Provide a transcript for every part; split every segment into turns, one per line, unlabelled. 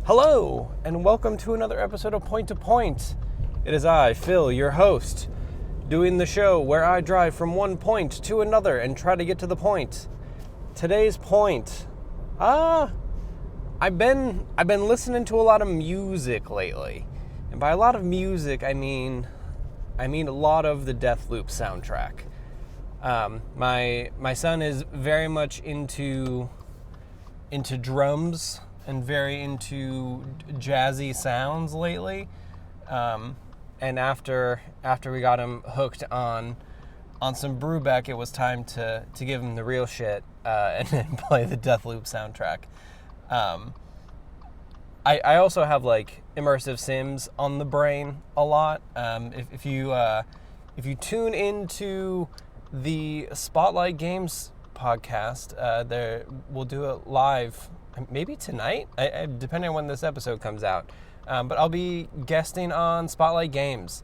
Hello, and welcome to another episode of Point to Point. It is I, Phil, your host, doing the show where I drive from one point to another and try to get to the point. Today's point, I've been listening to a lot of music lately, and by a lot of music, I mean a lot of the Deathloop soundtrack. My son is very much into drums and very into jazzy sounds lately. And after we got him hooked on some Brubeck, it was time to give him the real shit and then play the Deathloop soundtrack. I also have like immersive sims on the brain a lot. If you tune into the Spotlight Games podcast, we'll do it live. Maybe tonight, depending on when this episode comes out. But I'll be guesting on Spotlight Games.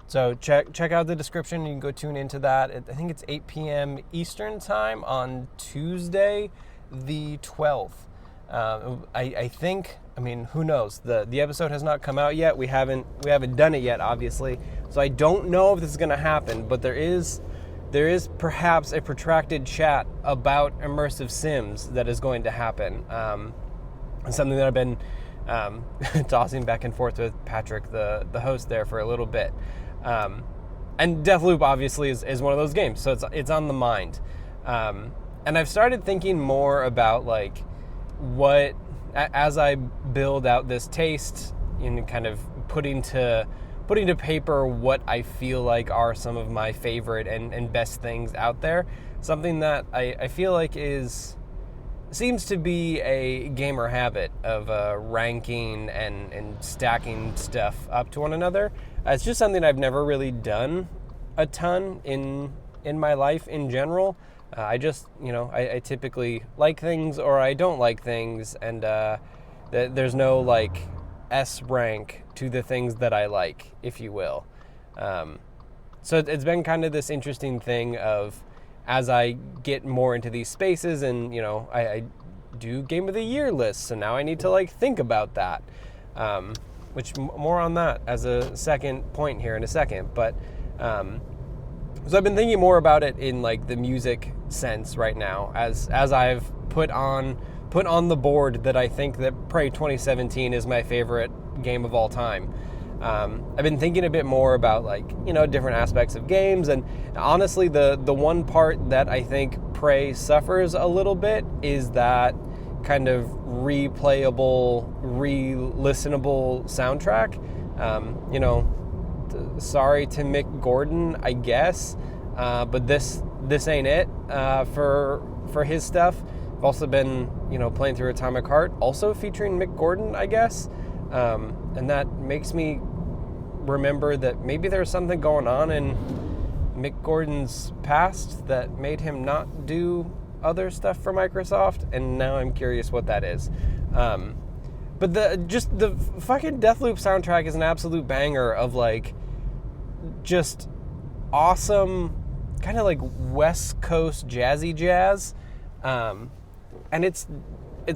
So check out the description. You can go tune into that. I think it's 8 p.m. Eastern time on Tuesday, the 12th. I think, who knows? The episode has not come out yet. We haven't done it yet, obviously. So I don't know if this is going to happen, but there is perhaps a protracted chat about immersive sims that is going to happen. Something that I've been tossing back and forth with Patrick, the host there, for a little bit. And Deathloop obviously is one of those games, so it's on the mind. And I've started thinking more about like what, as I build out this taste in kind of putting to paper what I feel like are some of my favorite and best things out there. Something that I feel like seems to be a gamer habit of ranking and stacking stuff up to one another. It's just something I've never really done a ton in my life in general. I just, I typically like things or I don't like things, and there's no like S rank to the things that I like, if you will. So it's been kind of this interesting thing of, as I get more into these spaces and, I do Game of the Year lists, and now I need to like think about that, which more on that as a second point here in a second. But so I've been thinking more about it in like the music sense right now, as I've put on the board that I think that Prey 2017 is my favorite game of all time. I've been thinking a bit more about like, different aspects of games, and honestly the one part that I think Prey suffers a little bit is that kind of replayable, re-listenable soundtrack. Sorry to Mick Gordon, I guess, but this ain't it for his stuff. I've also been, playing through Atomic Heart, also featuring Mick Gordon, I guess. And that makes me remember that maybe there's something going on in Mick Gordon's past that made him not do other stuff for Microsoft, and now I'm curious what that is. But the fucking Deathloop soundtrack is an absolute banger of like just awesome kind of like West Coast jazzy jazz. And it's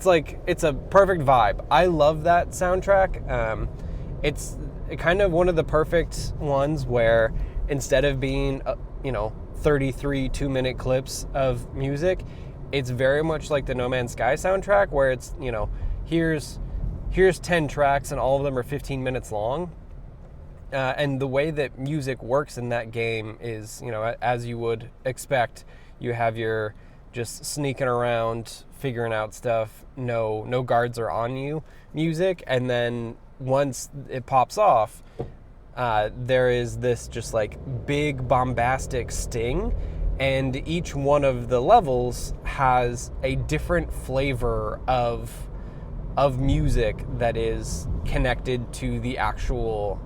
a perfect vibe. I love that soundtrack. It's kind of one of the perfect ones where instead of being 33 2-minute clips of music, it's very much like the No Man's Sky soundtrack, where it's here's 10 tracks and all of them are 15 minutes long. And the way that music works in that game is, as you would expect, you have your just sneaking around, figuring out stuff, no guards are on you music, and then once it pops off, there is this just like big bombastic sting, and each one of the levels has a different flavor of music that is connected to the actual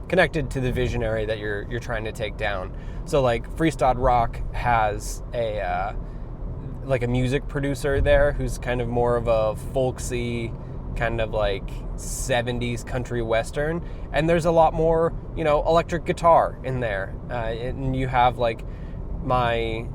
connected to the visionary that you're trying to take down. So like Freestyle Rock has a music producer there who's kind of more of a folksy kind of like 70s country western, and there's a lot more electric guitar in there, and you have like my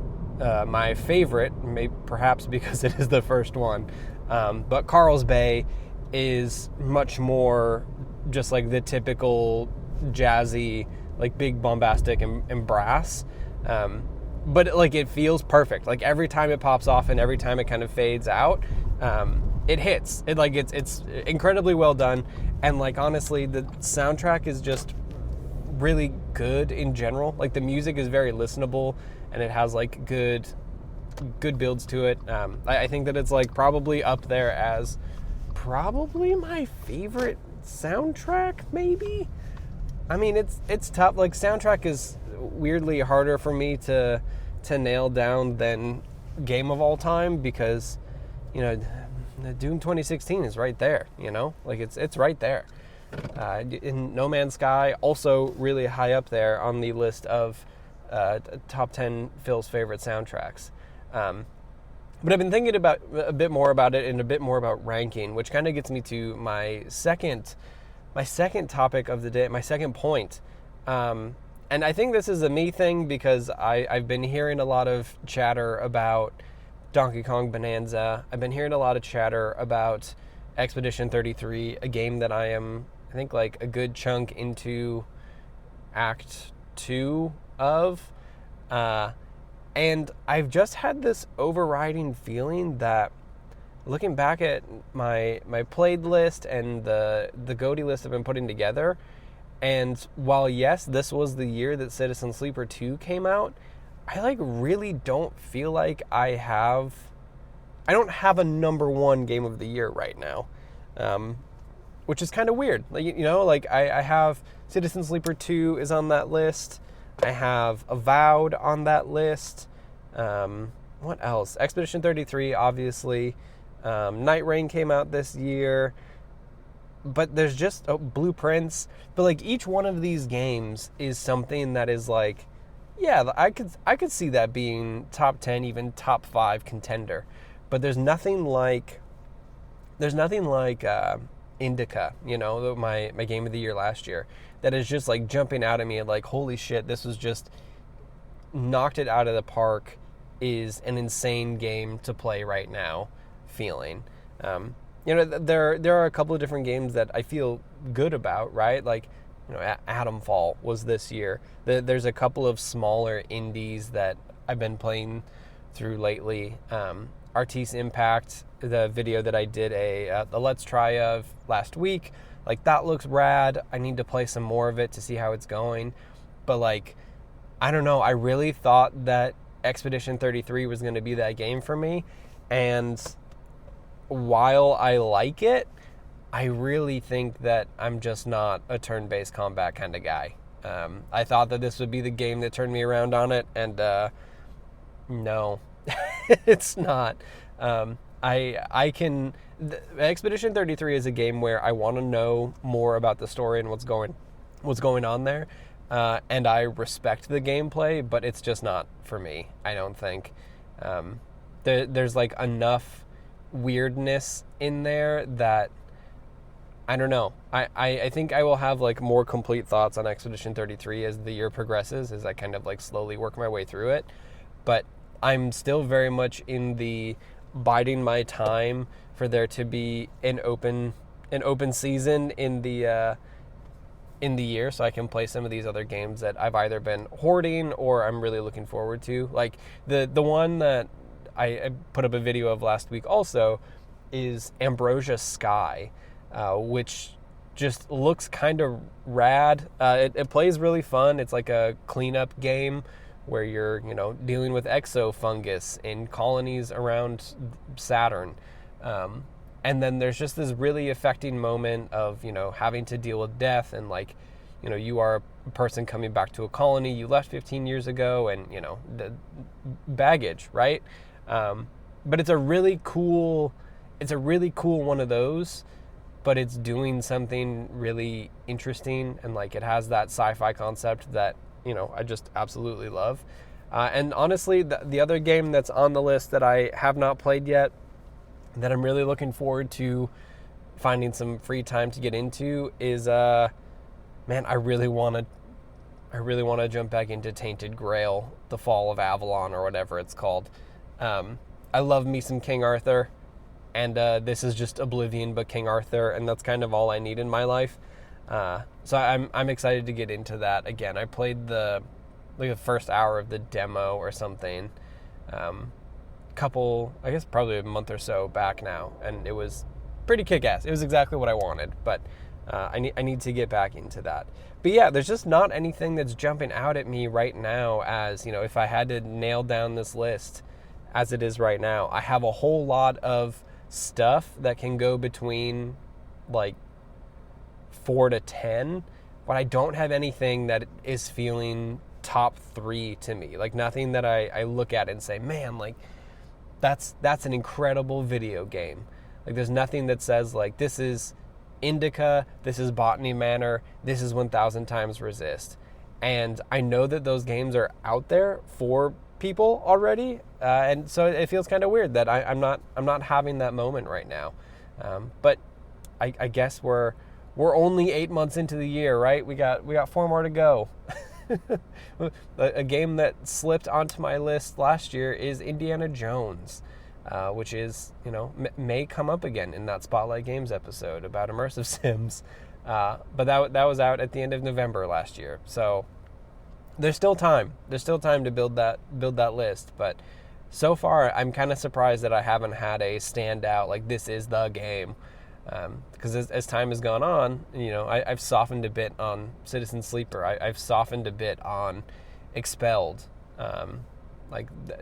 favorite, maybe perhaps because it is the first one, But Carl's Bay is much more just like the typical jazzy, like big bombastic and brass. But like it feels perfect. Like every time it pops off and every time it kind of fades out, it hits. It's incredibly well done. And like honestly, the soundtrack is just really good in general. Like the music is very listenable and it has like good builds to it. I think that it's like probably up there as probably my favorite soundtrack, maybe. I mean, it's tough. Like soundtrack is weirdly harder for me to nail down than game of all time, because Doom 2016 is right there. Like it's right there. In No Man's Sky, also really high up there on the list of top 10 Phil's favorite soundtracks. But I've been thinking about a bit more about it and a bit more about ranking, which kind of gets me to my second topic of the day, my second point. And I think this is a me thing because I've been hearing a lot of chatter about Donkey Kong Bonanza. I've been hearing a lot of chatter about Expedition 33, a game that I am, I think, like a good chunk into Act 2 of. And I've just had this overriding feeling that looking back at my played list and the GOTY list I've been putting together, and while yes, this was the year that Citizen Sleeper 2 came out, I like really don't feel like I don't have a number one game of the year right now, which is kind of weird. Like I have Citizen Sleeper 2 is on that list. I have Avowed on that list. What else? Expedition 33, obviously. Night Rain came out this year. But there's just Blueprints. But like each one of these games is something that is like, yeah, I could see that being top 10, even top 5 contender. But there's nothing like Indica, my game of the year last year, that is just like jumping out at me like, holy shit, this was just knocked it out of the park, is an insane game to play right now feeling. There are a couple of different games that I feel good about, right? Like, Atomfall was this year. There's a couple of smaller indies that I've been playing through lately. Artiste Impact, the video that I did a Let's Try of last week, like that looks rad. I need to play some more of it to see how it's going. But like, I don't know, I really thought that Expedition 33 was going to be that game for me. And while I like it, I really think that I'm just not a turn-based combat kind of guy. I thought that this would be the game that turned me around on it, and no, it's not. Expedition 33 is a game where I want to know more about the story and what's going on there, and I respect the gameplay, but it's just not for me, I don't think. There's like enough weirdness in there that I don't know. I think I will have like more complete thoughts on Expedition 33 as the year progresses, as I kind of like slowly work my way through it. But I'm still very much in the biding my time for there to be an open season in the year, so I can play some of these other games that I've either been hoarding or I'm really looking forward to. Like the one that I put up a video of last week also is Ambrosia Sky, which just looks kind of rad. It plays really fun. It's like a cleanup game where you're, dealing with exofungus in colonies around Saturn. And then there's just this really affecting moment of, having to deal with death and like, you are a person coming back to a colony you left 15 years ago and, the baggage, right? But it's a really cool one of those, but it's doing something really interesting, and like it has that sci-fi concept that, I just absolutely love. And honestly, the other game that's on the list that I have not played yet, that I'm really looking forward to finding some free time to get into is, I really want to jump back into Tainted Grail, The Fall of Avalon, or whatever it's called. I love me some King Arthur. and this is just Oblivion but King Arthur, and that's kind of all I need in my life. So I'm excited to get into that again. I played the first hour of the demo or something, I guess probably a month or so back now, and it was pretty kick-ass. It was exactly what I wanted, but I need to get back into that. But yeah, there's just not anything that's jumping out at me right now as, if I had to nail down this list as it is right now. I have a whole lot of stuff that can go between like 4 to 10, but I don't have anything that is feeling top 3 to me. Like nothing that I look at and say, man, like that's an incredible video game. Like there's nothing that says like this is Indica, this is Botany Manor, this is 1000 Times Resist. And I know that those games are out there for people already, and so it feels kind of weird that I'm not having that moment right now. But I guess we're only 8 months into the year, right? We got 4 more to go. A game that slipped onto my list last year is Indiana Jones, which is, may come up again in that Spotlight Games episode about immersive sims. But that was out at the end of November last year. So there's still time. There's still time to build that list. But so far, I'm kind of surprised that I haven't had a standout, like this is the game. Because as time has gone on, I've softened a bit on Citizen Sleeper. I've softened a bit on Expelled.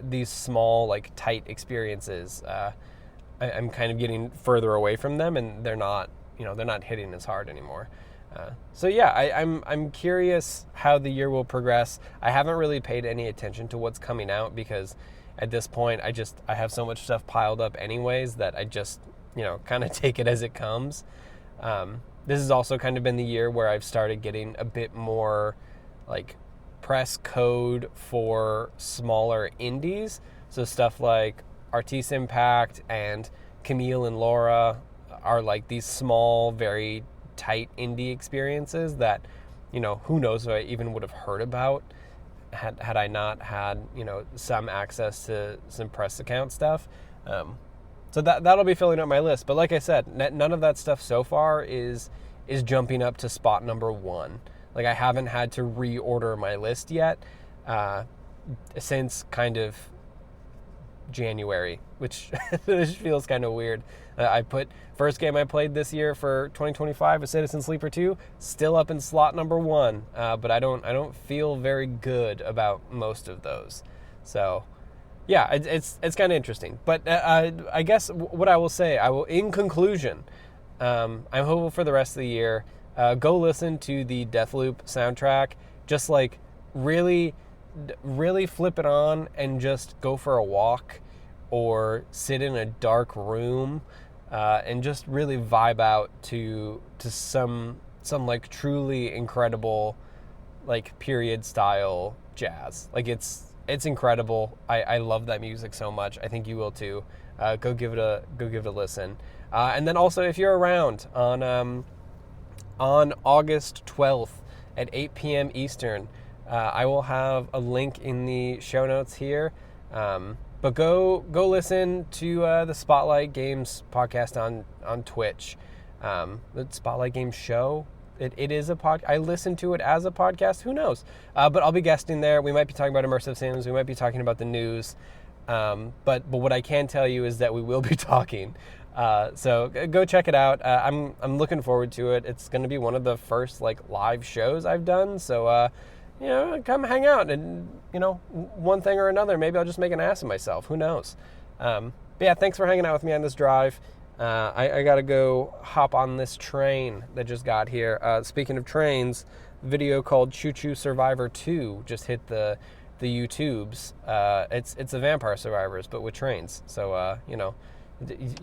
These small, like tight experiences. I'm kind of getting further away from them, and they're not hitting as hard anymore. So yeah, I'm curious how the year will progress. I haven't really paid any attention to what's coming out because at this point I have so much stuff piled up anyways that I just kind of take it as it comes. This has also kind of been the year where I've started getting a bit more like press code for smaller indies. So stuff like Artiste Impact and Camille and Laura are like these small, very tight indie experiences that, who knows if I even would have heard about had I not had, some access to some press account stuff. So that'll be filling up my list. But like I said, none of that stuff so far is jumping up to spot number 1. Like I haven't had to reorder my list yet since kind of January, which feels kind of weird. I put first game I played this year for 2025 was Citizen Sleeper 2, still up in slot number 1, but I don't feel very good about most of those. So yeah, it's kind of interesting. But I guess what I will say, in conclusion, I'm hopeful for the rest of the year. Go listen to the Deathloop soundtrack. Just like really flip it on and just go for a walk or sit in a dark room and just really vibe out to some like truly incredible like period style jazz. Like it's incredible. I love that music so much. I think you will too. Go give it a listen. And then also if you're around on August 12th at 8 p.m. Eastern, I will have a link in the show notes here. But go listen to the Spotlight Games podcast on Twitch. The Spotlight Games show. It is a pod. I listen to it as a podcast. Who knows? But I'll be guesting there. We might be talking about immersive sims. We might be talking about the news. But what I can tell you is that we will be talking. So go check it out. I'm looking forward to it. It's going to be one of the first like live shows I've done. So come hang out and one thing or another. Maybe I'll just make an ass of myself. Who knows? But yeah, thanks for hanging out with me on this drive. I gotta go hop on this train that just got here. Speaking of trains, video called Choo Choo Survivor 2 just hit the YouTubes. It's a Vampire Survivors, but with trains. So,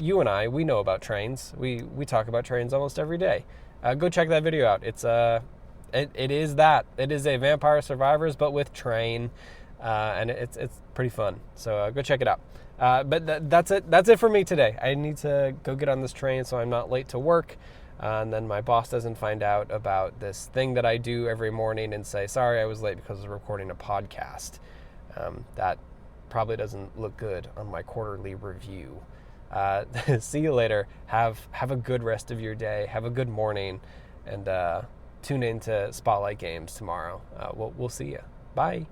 you and I, we know about trains. We talk about trains almost every day. Go check that video out. It is a Vampire Survivors, but with train. And it's pretty fun. So go check it out. But that's it. That's it for me today. I need to go get on this train so I'm not late to work. And then my boss doesn't find out about this thing that I do every morning and say, sorry, I was late because I was recording a podcast. That probably doesn't look good on my quarterly review. See you later. Have a good rest of your day. Have a good morning, and tune in to Spotlight Games tomorrow. We'll see you. Bye.